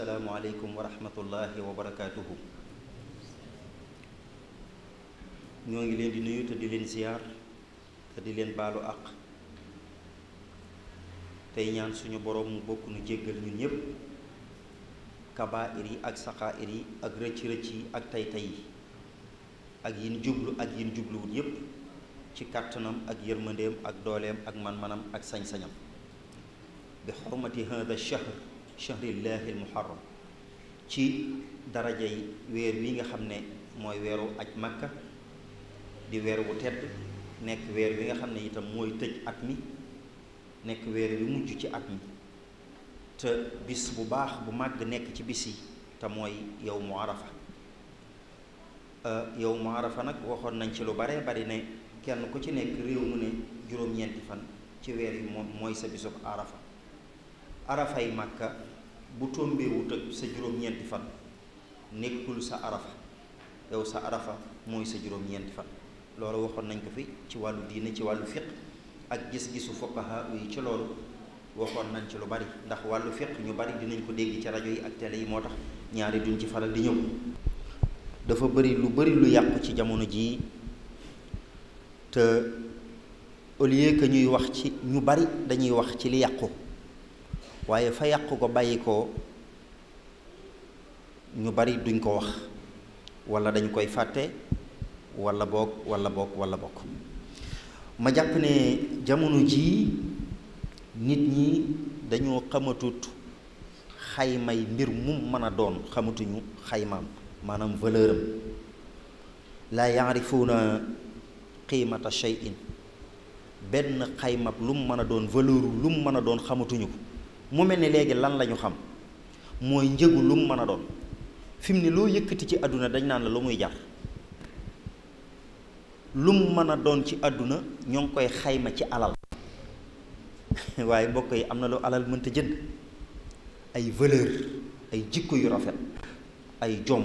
assalaamu aleykum wa rahmatullahi wa barakaatuhu. ñoo ngi leen di nuyu te di leen ziyaar te di leen baalu àq tey ñaan suñu boroom mu bokk nu jéggal ñun ñépp kabaa'ir yi ak saxaa'ir yi ak rëcc-rëcc yi ak tay-tay yi ak yin jublu ak yin jubluwut yépp ci kàttanam ak yërmandeem ak dooleem ak man-manam ak sañ-sañam bi xurmati hada shahrillahi almuharram ci darajay weer wi nga xam ne mooy weeru aj makka di weer wu tedd nekk weer wi nga xam ne itam mooy tëj at mi nekk weer wi mujj ci at mi te bis bu baax bu màgg nekk ci bis yi te mooy yawmu arafa yawmu arafa nag waxoon nañ ci lu baree bari ne kenn ku ci nekk réew mu ne juróom-ñeenti fan ci weer yi moom mooy sa bisub arafa arafay màkka bu tombee wut ak sa juróom-ñeenti fan nekkul sa arafa yow sa arafa mooy sa juróom-ñeenti fan loolu waxoon nañ ko fi ci wàllu diine ci wàllu fiq ak gis-gisu fuqaha yi ci loolu waxoon nañ ci lu bari ndax wàllu fiq ñu bari dinañ ko dégg ci rajo yi ak télé yi moo tax ñaari duñ ci faral di ñëw dafa bari lu yàqu ci jamono jii te au lieu que ñuy wax ci ñu bari dañuy wax ci li yàqu waaye fa yàqu ko bàyyi ko ñu bari duñ ko wax walla dañ koy fàtte walla bokk ma jàpp ne jamono jii nit ñi dañoo xamatut xaymay mbir mum mën a doon xamatuñu xaymaam maanaam valeur am laa yaarifuuna qiimata shay'in benn xaymab lu mu mën a doon valeur lu mu mën a doon xamatuñu ko mu mel ni léegi lan la ñu xam mooy njëgu lu mu mën a doon fi mu ne loo yëkkati ci àdduna dañ naan la lu muy jar lu mu mën a doon ci àdduna ñoo ngi koy xayma ci alal waaye mbokk yi am na lu alal mënta jënd ay valeur ay jikko yu rafet ay jomm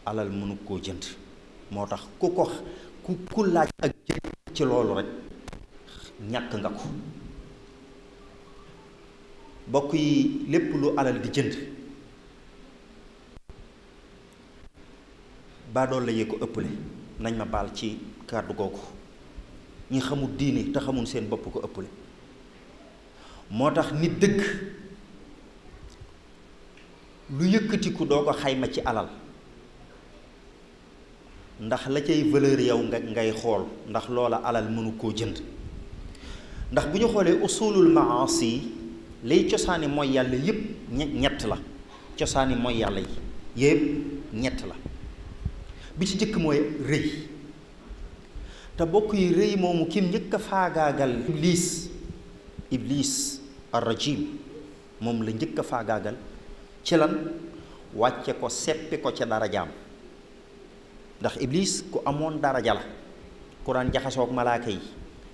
alal mënu koo jënd moo tax ku laaj ak jënd ci loolu rek ñàkk nga ko bokk yi lépp lu alal di jënd baadool la yee ko ëpple nañ ma baal ci kàddu googu ñi xamul diine te xamul seen bopp ko ëpple moo tax nit dëgg lu yëkkatiku doo ko xayma ci alal ndax la cay valeur yow ngay xool ndax loola alal mënu koo jënd ndax bu ñu xoolee usulul maasi lay cosaani mooy yàlla yépp ñett la cosaani mooy yàlla yi yépp ñett la bi ci jëkk mooy rëy te bokk yi rëy moomu kim njëkk a faagaagal iblis ar-rajim moom la njëkk a faagaagal ci lan wàcce ko seppi ko ca darajaam ndax iblis ku amoon daraja la ku daan jaxasoog malaaka yi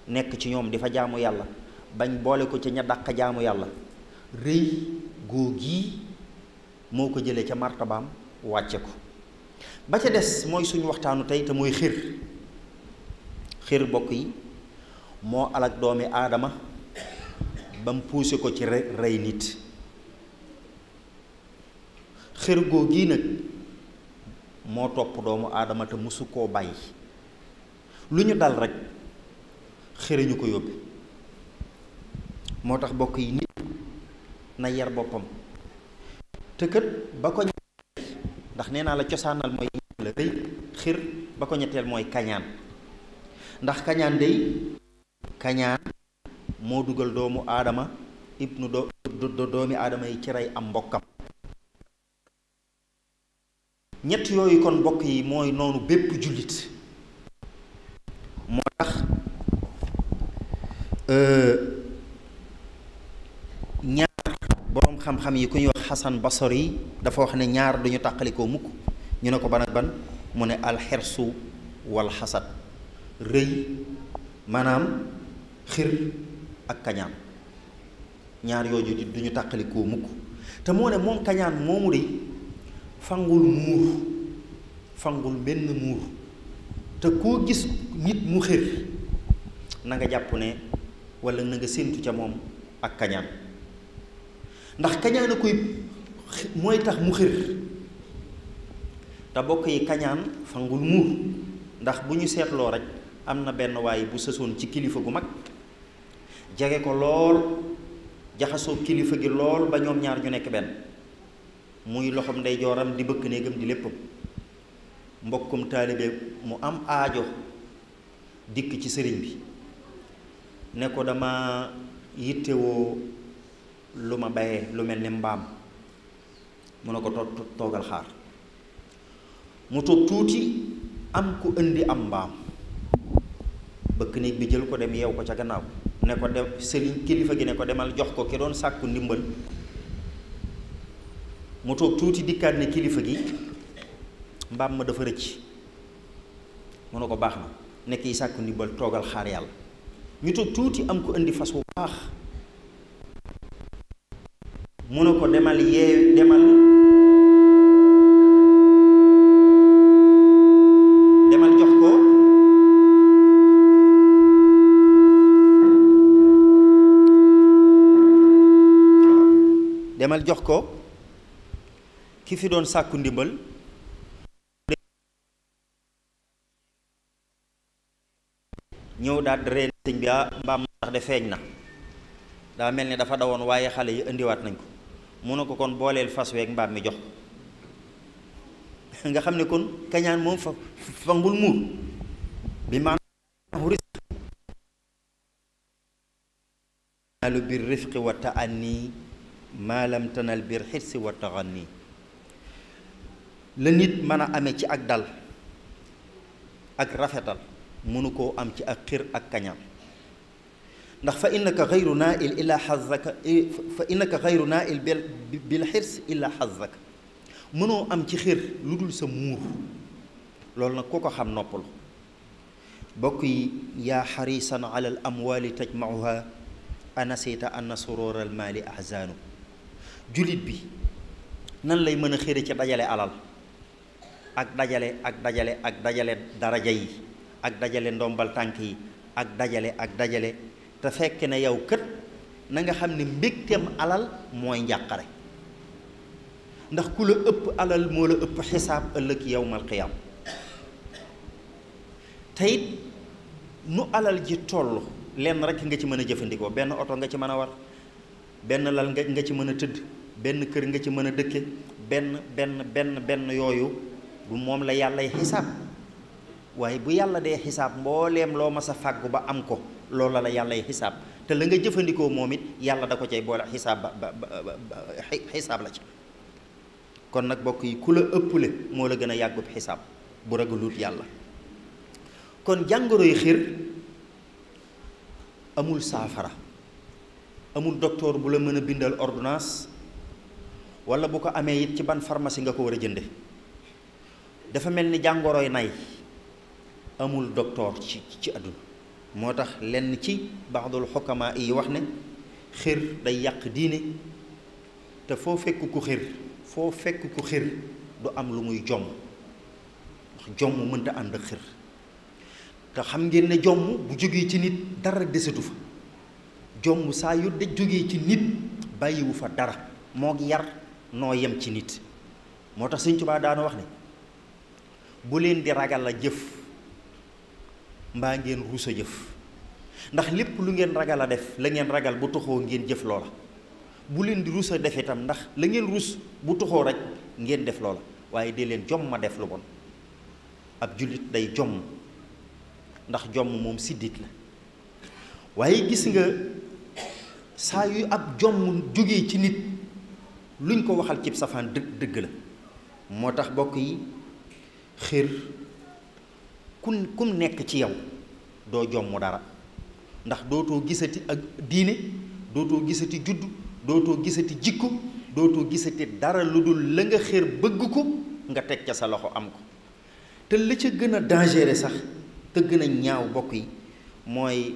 nekk ci ñoom di fa jaamu yàlla bañ boole ko ca ña dàq jaamu yàlla rëy góogii moo ko jëlee ca martabaam wàcce ko ba ca des mooy suñu waxtaanu tey te mooy xir bokk yi moo alak doomi aadama ba mu puuse ko ci rey nit xir góogii nag moo topp doomu aadama te musu koo bàyyi lu ñu dal rek xëriñu ko yóbbe moo tax bokk yi nit na yar boppam te kët ba ko ndax nee naa la cosaanal mooy la rëy xir ba ko ñetteel mooy kañaan ndax kañaan kañaan moo dugal doomu aadama doomi aadama yi ci rey am mbokkam ñett yooyu kon mbokk yi mooy noonu bépp jullit moo tax ñaar boroom xam-xam yi ku ñuy wax Xasan Basri yi dafa wax ne ñaar duñu tàqalikoo mukk ñu ne ko ban ak ban mu ne alxersu wal xasad rëy maanaam xir ak kañaan ñaar yooyu duñu tàqalikoo mukk te moo ne moom kañaan moomu de fangul benn muur te koo gis nit mu xir na nga jàpp ne walla na nga séentu ca moom ak kañaan ndax kañaan a koy mooy tax mu xër. te bokk yi kañaan fangul muur, ndax bu ñu seetloo rek am na benn waay bu sësoon ci kilifa gu mag jege ko lool, jaxasoo kilifa gi lool ba ñoom ñaar ñu nekk benn, muy loxoom ndeyjooram di bëkk néegam di léppam. mbokkum taalibe mu am aajo dikk ci sëriñ bi ne ko dama yittewoo lu ma bayee lu mel ni mbaam. mu ne ko toogal xaar. mu toog tuuti am ku indi am mbaam, bëkk néeg bi jël ko dem yeew ko ca gannaaw ne ko dem sëriñ kilifa gi ne ko demal jox ko ki doon sàkku ndimbal. mu toog tuuti dikkaat ne kilifa gi mbaam ma dafa rëcc. mu ne ko baax na, nekk yi sàkku ndimbal toogal xaar yàlla. ñu toog tuuti am ko indi fas wu baax. mu ne ko demal yeew demal jox ko demal jox ko ki fi doon sàkku ndimbal. ñëw daal di reen sëñ bi mbaam ndax de feeñ na, daa mel ni dafa dawoon waaye xale yi indiwaat nañ ko. mu ne ko kon booleel fas week mbaam mi jox ko. nga xam ne kon kañaan moom fangul muur bi maanaam risq naalu bir rifqi wa ta'anni maa lam tanal bir xirsi wa taxanni. la nit mën a amee ci ak dal ak rafetal mënu koo am ci ak xir ak kañaan. ndax fa innaka xayru naa'il illa xazaka fa innaka xayru naa'il bil xirs illa xazaka. mënoo am ci xir lu dul sa muur. loolu nag ku ko xam noppalu. bokk yi yaa xarisan ala al amwaali tajmauha anasita anna surura al maali ahzaanu. julit bi nan lay mën a xëre ci dajale alal ak dajale daraja yi ak dajale ndombal tànk yi ak dajale te fekk ne yow kët na nga xam ne mbégteem alal mooy njàqare. ndax ku la ëpp alal moo la ëpp xisaab ëllëg yawmal qiyaam. te it nu alal ji toll lenn rek nga ci mën a jëfandikoo. benn oto nga ci mën a war, benn lal nga ci mën a tëdd, benn kër nga ci mën a dëkke, benn yooyu du moom la yàllay xisaab. waaye bu yàlla dee xisaab mbooleem loo mas a fàggu ba am ko loola la yàllay xisaab. te la nga jëfandikoo moom it yàlla da ko cay boole xisaab xisaab la ci. kon nag bokk yi ku la ëpple moo la gën a yàggub xisaab bu ragalut yàlla. kon jàngoroy xir amul saafara, amul docteur bu la mën a bindal ordonnance, wala bu ko amee it ci ban pharmacie nga ko war a jënde. dafa mel ni jàngoroy nay amul docteur ci àdduna. moo tax lenn ci baxdul xukamaa yi wax ne xir day yàq diine. te foo fekk ku xir du am lu muy jomm, ndax jomm mënta ànd ak xir. te xam ngeen ne jomm bu jógee ci nit dara desatu fa. jomm saa yu de jógee ci nit bàyyiwu fa dara, moo yar noo yem ci nit. moo tax Sëñ Tuubaa daana wax ne bu leen di ragal a jëf mbaa ngeen ruus a jëf, ndax lépp lu ngeen ragal a def la ngeen ragal bu toxoo ngeen jëf loola. bu leen di ruus a def itam ndax la ngeen ruus bu toxoo rek ngeen def loola. waaye dee leen jomm ma def lu bon. ab jullit day jomm, ndax jomm moom siddit la. waaye gis nga saa yu ab jomm jógee ci nit luñ ko waxal cib safaan dëgg la. moo tax bokk yi xir kum nekk ci yow doo jomm dara, ndax dootoo gisati ak diine, dootoo gisati juddu, dootoo gisati jikko, dootoo gisati dara lu dul la nga xir bëgg ko nga teg ca sa loxo am ko. te la ca gën a dangereux sax te gën a ñaaw bokk yi mooy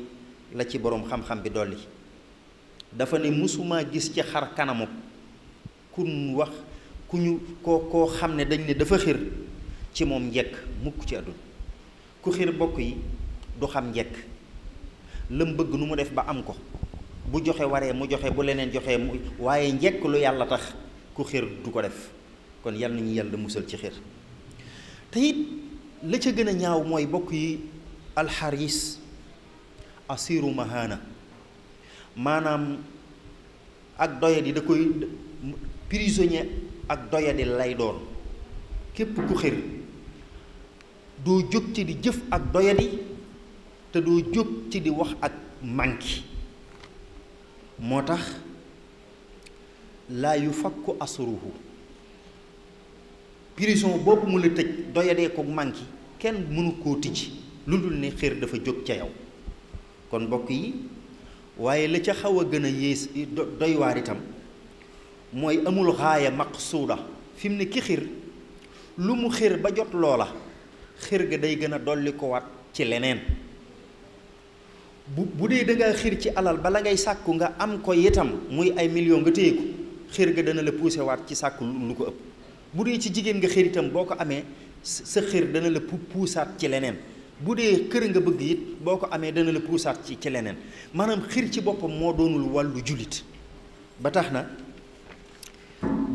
la ci boroom xam-xam bi dolli. dafa ne mësumaa gis ci xar kanamu koo xam ne dañ ne dafa xir ci moom njekk mukk ci àdduna. ku xir bokk yi du xam njekk, lam bëgg nu mu def ba am ko, bu joxe waree mu joxe, bu leneen joxee mu, waaye njekk lu yàlla tax ku xir du ko def kon yal nañu yàlla musal ci xir te it la ca gën a ñaaw mooy bokk yi alxaris asiru mahana maanaam ak doyadi da koy prisonnier ak doyadi lay doon képp ku xir doo jóg ci di jëf ak doyadi te doo jóg ci di wax ak manki moo tax laa yu fakku asruhu prison boobu mu la tëj doyadee ko manki kenn mënu koo tijji lu dul ne xir dafa jóg ca yow kon mbokk yi waaye la ca xaw a gën a yées doy waar itam mooy amul xaaya maqsuuda fi mu ne ki xir lu mu xir ba jot loola xir ga day gën a dolli ko waat ci leneen bu dee da nga xir ci alal bala ngay sàkku nga am ko itam muy ay million nga téye ko xir ga dana la poussé waat ci sàkku lu ko ëpp bu dee ci jigéen nga xir itam boo ko amee sa xir dana la puusaat ci leneen bu dee kër nga bëgg it boo ko amee dana la puusaat ci leneen maanaam xir ci boppam moo doonul wàllu jullit ba tax na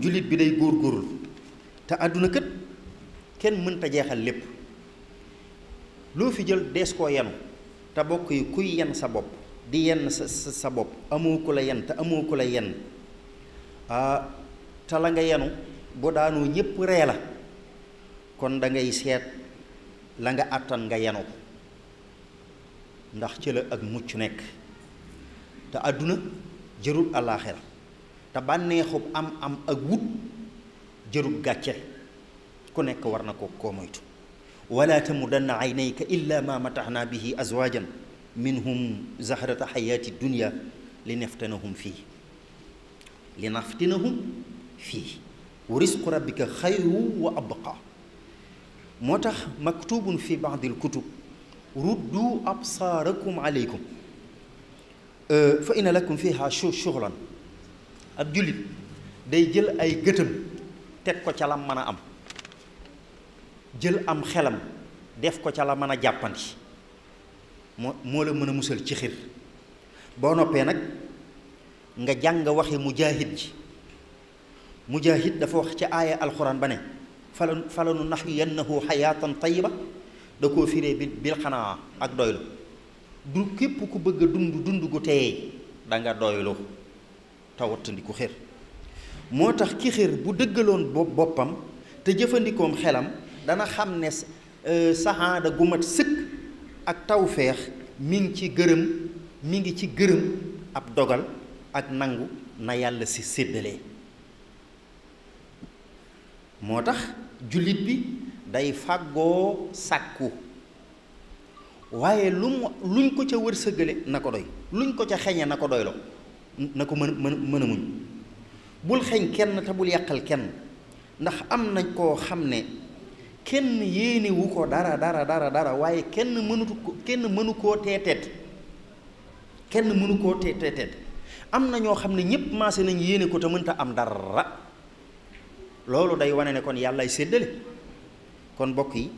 jullit bi day góorgóorlu te àdduna kët kenn mënta jeexal lépp loo fi jël dees koo yenu te bokk yi kuy yen sa bopp di yenn sa bopp amoo ku la yen te amoo ku la yenn te la nga yenu bu daanoo ñépp ree la kon da ngay seet la nga àttan nga yenu ko ndax ci la ak mucc nekk te àdduna jërul àllaaxira te bànneexub am ak wut jërul gàcce ku nekk war na koo moytu wala tamudanna aynayka illa ma mataxna bihi azwajan minhum zahrata xayaati dunya linaftinahum fii wa risqu rabbika xayru wa abqa moo tax maktubun fi baadil kutub ruddu absaarakum aleykum fa inna lakum fiha shughlan ab jullit day jël ay gëtam teg ko ca la mën a am jël am xelam def ko ca la mën a jàppandi moo la mën a musal ci xir boo noppee nag nga jàng waxi mujaahid dafa wax ca aaya alxuraan ba ne falanu naxyiyannahu xayaatan tayiba da koo firee bil xanaa ak doylu du képp ku bëgg a dund gu teey da nga doylu te wattandiku xir moo tax ki xir bu dëggaloon boppam te jëfandikoom xelam dana xam ne saxaada gu mat sëkk ak tawfeex mi ngi ci gërëm ab dogal ak nangu na yàlla si séddalee moo tax jullit bi day fàggoo sàkku waaye luñ ko ca wërsëgale na ko doy luñ ko ca xeñe na ko doyloo na ko mën a muñ bul xeñ kenn te bul yàqal kenn ndax am na koo xam ne kenn yéenewu ko dara waaye kenn mënu koo teeteet am na ñoo xam ne ñépp maase nañ yéene ko te mënta am dara loolu day wane ne kon yàllaay séddale kon mbokk yi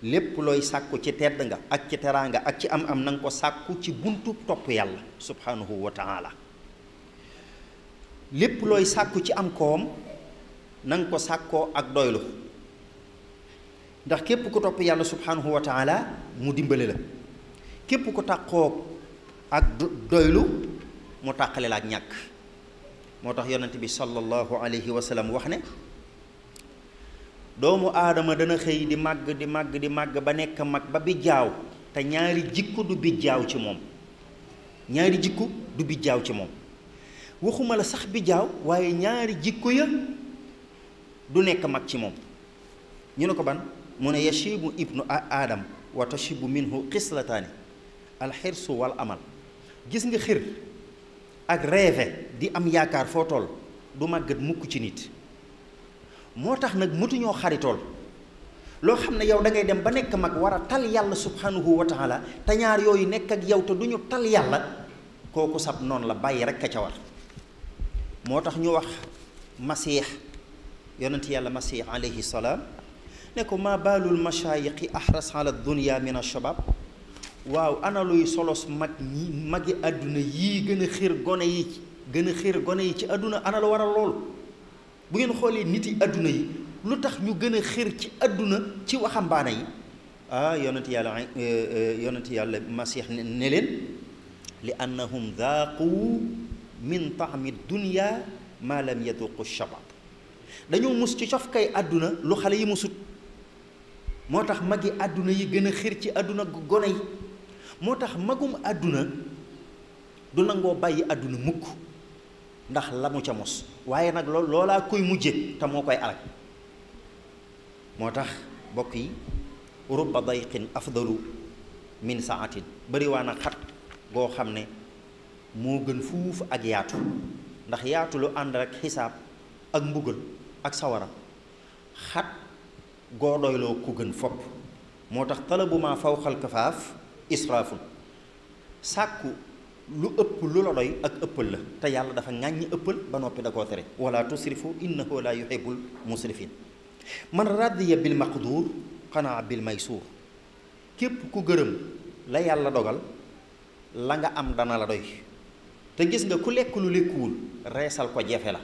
lépp looy sàkku ci tedd nga ak ci teraanga ak ci am na nga ko sàkku ci buntu topp yàlla subhanahu wa taala lépp looy sàkku ci am koom na nga ko sàkkoo ak doylu ndax képp ku topp yàlla subhanahu wa taala mu dimbale la képp ku tàqoo ak doylu mu tàqale la ak ñàkk moo tax yonent bi sallallahu alayhi wa sallam wax ne doomu aadama dana xëy di màgg ba nekk mag ba bijjaaw te ñaari jikko du bijjaaw ci moom waxuma la sax bijjaaw waaye ñaari jikko ya du nekk mag ci moom ñu ne ko ban mu ne yashibu ibnu aadam wa tashibu minhu xislataani alxirsu wal amal gis nga xir ak rêve di am yaakaar foo toll du màggat mukk ci nit moo tax nag mutuñoo xaritool loo xam ne yow da ngay dem ba nekk mag war a tal yàlla subhanahu wa taala te ñaar yooyu nekk ak yow te du ñu tal yàlla kooku sab noonu la bàyyi rek a ca war moo tax ñu wax masiix yonent yàlla masiix alayhi salaam ne ko maa baalul mashayiqi ahras ala dunya min ashabab waaw ana luy solos magi àdduna yii gën a xiir gone yi ci àdduna ana lu waral lool bu ngeen xoolee nit yi adduna yi lu tax ñu gën a xër ci adduna ci waxambaane yi yonent yàlla Masiix ne leen li annahum daaqu min taami dunya ma lam yaduqu shabab dañoo mus ci cof kay àdduna lu xale yi musut moo tax magi àdduna yi gën a xir ci àdduna gone yi moo tax magum àdduna du nangoo bàyyi àdduna mukk ndax la mu ca mos waaye nag loolaa koy mujje te moo koy alak moo tax bokk yi rubba dayqin afdalu min saatin bari waa na xat goo xam ne moo gën fuuf ak yaatu ndax yaatu lu ànd rek xisaab ak mbugal ak sawara xat goo doyloo ku gën fopp moo tax talabu ma fawqal kafaaf israafun sàkku lu ëpp lu la doy ak ëppal la te yàlla dafa ŋàññi ëppal ba noppi da koo tere wala tusrifu innahu la yuhibbul musrifin man radiya bil maqdur qanaa bil maysuur képp ku gërëm la yàlla dogal la nga am dana la doy te gis nga ku lekk lu lekkuwul reesal ko jefe la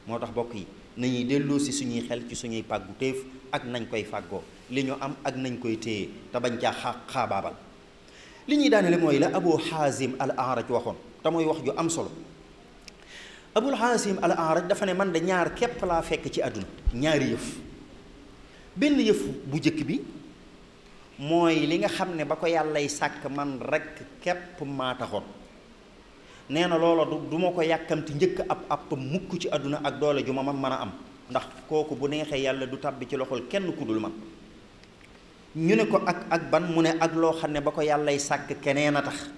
moo tax bokk yi nañuy delloo si suñuy xel ci suñuy pàggu téef ak nañ koy fàggoo li ñu am ak nañ koy téye te bañ caa xaabaabal li ñuy daanele mooy la Abu Xaasim al Aaraj waxoon te mooy wax ju am solo Abul Xaasim al Aaraj dafa ne man de ñaar képp laa fekk ci àdduna ñaari yëf benn yëf bu njëkk bi mooy li nga xam ne ba ko yàllay sàkk man rekk képp maa taxoon nee na loola du ma ko yàkkamti njëkk ab mukk ci àdduna ak doole ju ma mën a am ndax kooku bu neexee yàlla du tàbbi ci loxol kenn ku dul man ñu ne ko ak ban mu ne ak loo xam ne ba ko yàllay sàkk keneen a tax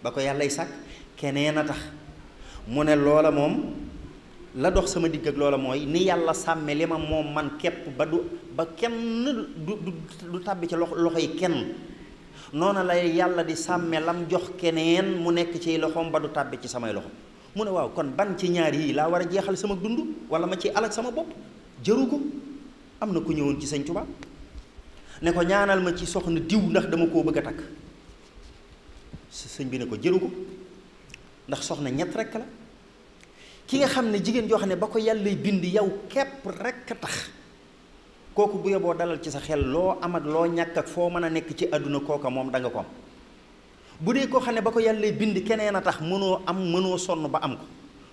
ba ko yàllay sàkk keneen a tax mu ne loola moom la dox sama digg ak loola mooy ni yàlla sàmme li ma moom man képp ba kenn du tàbbi ci loxo yi kenn noona la yàlla di sàmme lam jox keneen mu nekk ci loxoom ba du tàbbi ci samay loxo mu ne waaw kon ban ci ñaar yii laa war a jeexal sama dund wala ma ci alak sama bopp jëru ko am na ku ñëwoon ci sëñ Tuubaa ne ko ñaanal ma ci soxna diw ndax dama koo bëgg a takk sëñ bi ne ko jëru ko ndax soxna ñett rekk la ki nga xam ne jigéen joo xam ne ba ko yàllay bind yow képp rekk a tax kooku bu yeboo dalal ci sa xel loo am ak loo ñàkk ak foo mën a nekk ci àdduna kooka moom da nga ko am bu dee koo xam ne ba ko yàllay bind keneen a tax mënoo am mënoo sonn ba am ko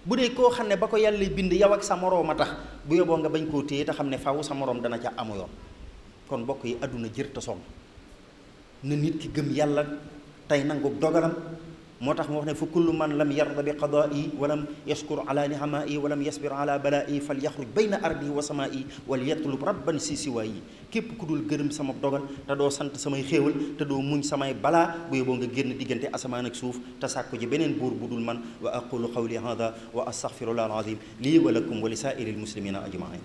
bu dee koo xam ne ba ko yàllay bind yow ak sa moroom a tax bu yeboo nga bañ koo téye te xam ne faw sa moroom dana ca amu yoon kon mbokk yi àdduna jër te sonn na nit ki gëm yàlla tey nangu dogalam moo tax mu wax ne fa kullu man lam yarda bi qadaa'i walam yashkur ala ni'amaa'i walam yasbir ala balaa'i fal yaxruj bayna ardi wa samaa'i wal yatlub rabban si siwaayi képp ku dul gërëm sama dogal te doo sant samay xéewal te doo muñ samay balaa bu yóbboo nga génn diggante asamaan ak suuf te sàkku ji beneen buur bu dul man wa aqulu qawli hada wa astaghfirullah al azim lii wa lakum wa li saa'iril muslimina ajmain